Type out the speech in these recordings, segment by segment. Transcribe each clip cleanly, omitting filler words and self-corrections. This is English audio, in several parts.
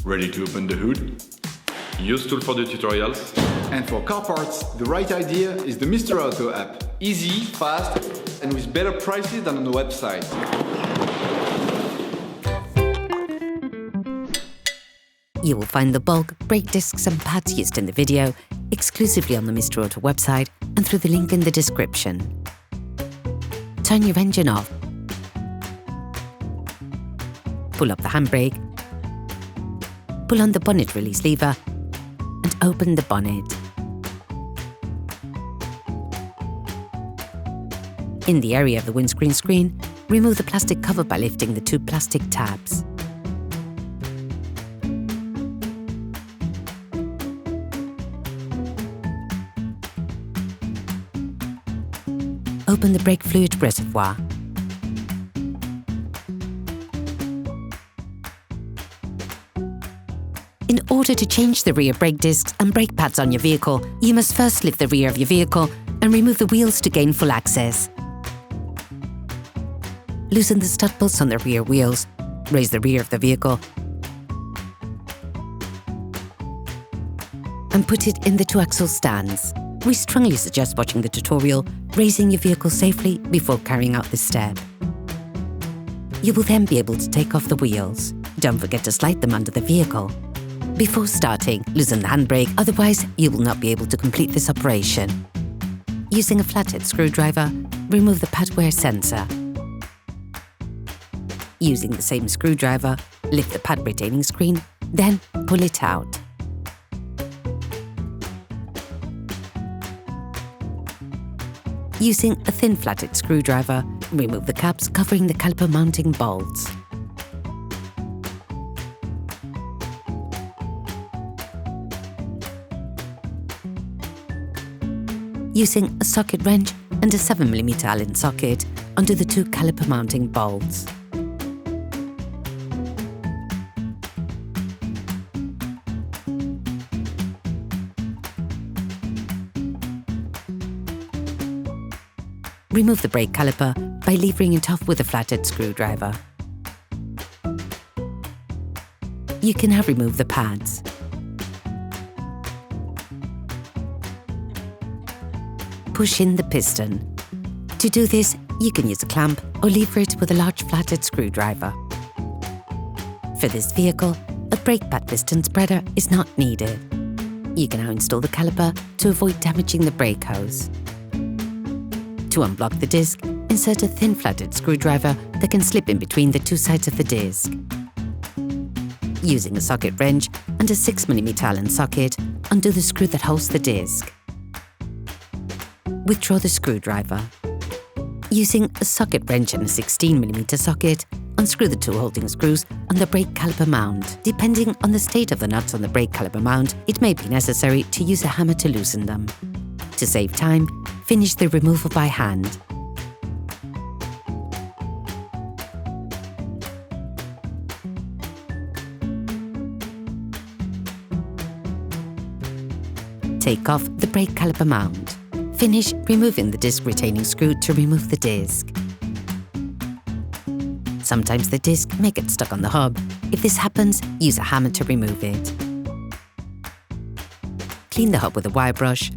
Ready to open the hood? UseTool for the tutorials. And for car parts, the right idea is the Mr. Auto app. Easy, fast, and with better prices than on the website. You will find the bulk, brake discs and pads used in the video exclusively on the Mr. Auto website and through the link in the description. Turn your engine off. Pull up the handbrake. Pull on the bonnet release lever and open the bonnet. In the area of the windscreen screen, remove the plastic cover by lifting the two plastic tabs. Open the brake fluid reservoir. In order to change the rear brake discs and brake pads on your vehicle, you must first lift the rear of your vehicle and remove the wheels to gain full access. Loosen the stud bolts on the rear wheels, raise the rear of the vehicle, and put it in the two-axle stands. We strongly suggest watching the tutorial, raising your vehicle safely before carrying out this step. You will then be able to take off the wheels. Don't forget to slide them under the vehicle. Before starting, loosen the handbrake, otherwise you will not be able to complete this operation. Using a flathead screwdriver, remove the pad wear sensor. Using the same screwdriver, lift the pad retaining screen, then pull it out. Using a thin flathead screwdriver, remove the caps covering the caliper mounting bolts. Using a socket wrench and a 7mm Allen socket under the two caliper mounting bolts. Remove the brake caliper by levering it off with a flathead screwdriver. You can now remove the pads. Push in the piston. To do this, you can use a clamp or lever it with a large flathead screwdriver. For this vehicle, a brake pad piston spreader is not needed. You can now install the caliper to avoid damaging the brake hose. To unblock the disc, insert a thin flathead screwdriver that can slip in between the two sides of the disc. Using a socket wrench and a 6mm Allen socket, undo the screw that holds the disc. Withdraw the screwdriver. Using a socket wrench and a 16mm socket, unscrew the two holding screws on the brake caliper mount. Depending on the state of the nuts on the brake caliper mount, it may be necessary to use a hammer to loosen them. To save time, finish the removal by hand. Take off the brake caliper mount. Finish removing the disc retaining screw to remove the disc. Sometimes the disc may get stuck on the hub. If this happens, use a hammer to remove it. Clean the hub with a wire brush.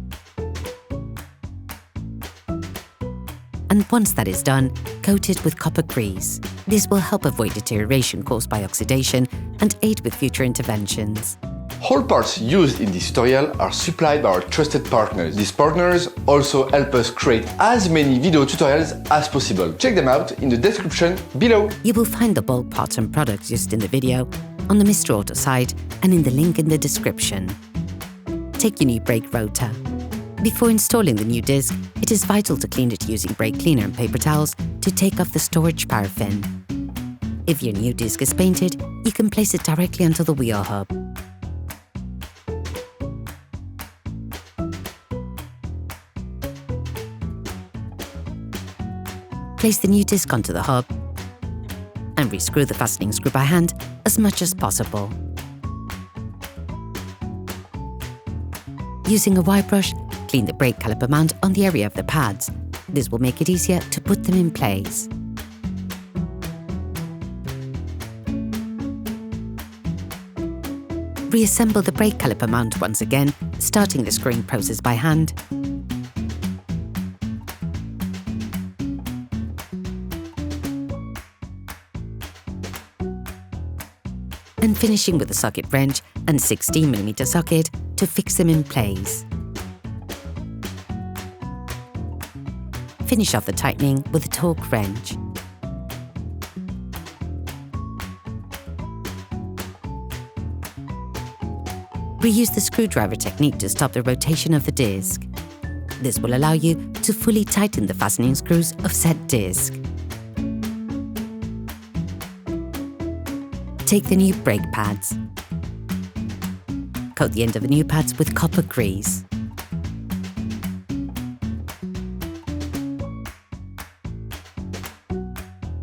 And once that is done, coat it with copper grease. This will help avoid deterioration caused by oxidation and aid with future interventions. All parts used in this tutorial are supplied by our trusted partners. These partners also help us create as many video tutorials as possible. Check them out in the description below. You will find the bulk parts and products used in the video on the Mr. Auto site and in the link in the description. Take your new brake rotor. Before installing the new disc, it is vital to clean it using brake cleaner and paper towels to take off the storage paraffin. If your new disc is painted, you can place it directly onto the wheel hub. Place the new disc onto the hub and rescrew the fastening screw by hand as much as possible. Using a wire brush, clean the brake caliper mount on the area of the pads. This will make it easier to put them in place. Reassemble the brake caliper mount once again, starting the screwing process by hand. And finishing with a socket wrench and 16mm socket to fix them in place. Finish off the tightening with a torque wrench. Reuse the screwdriver technique to stop the rotation of the disc. This will allow you to fully tighten the fastening screws of said disc. Take the new brake pads. Coat the end of the new pads with copper grease.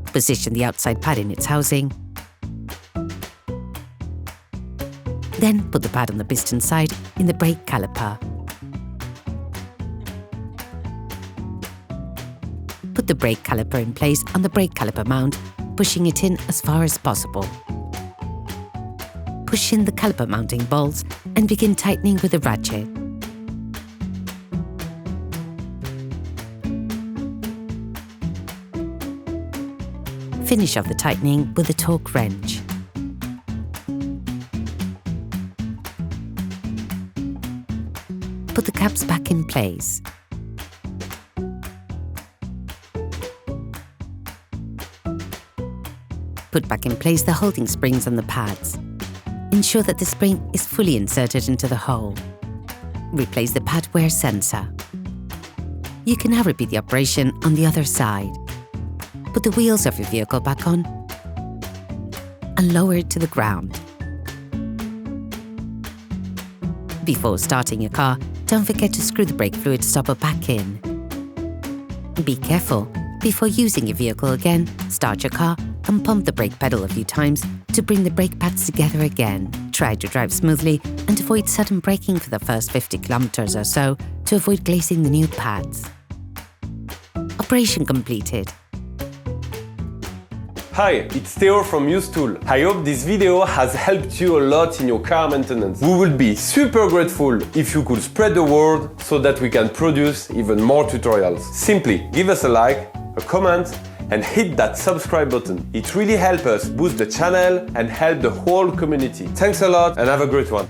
Position the outside pad in its housing. Then put the pad on the piston side in the brake caliper. Put the brake caliper in place on the brake caliper mount, pushing it in as far as possible. Push in the caliper mounting bolts and begin tightening with a ratchet. Finish off the tightening with a torque wrench. Put the caps back in place. Put back in place the holding springs on the pads. Ensure that the spring is fully inserted into the hole. Replace the pad wear sensor. You can now repeat the operation on the other side. Put the wheels of your vehicle back on and lower it to the ground. Before starting your car, don't forget to screw the brake fluid stopper back in. Be careful. Before using your vehicle again, start your car and pump the brake pedal a few times to bring the brake pads together again. Try to drive smoothly and avoid sudden braking for the first 50 kilometers or so to avoid glazing the new pads. Operation completed. Hi, it's Theo from UseTool. I hope this video has helped you a lot in your car maintenance. We would be super grateful if you could spread the word so that we can produce even more tutorials. Simply give us a like, a comment, and hit that subscribe button. It really helps us boost the channel and help the whole community. Thanks a lot and have a great one.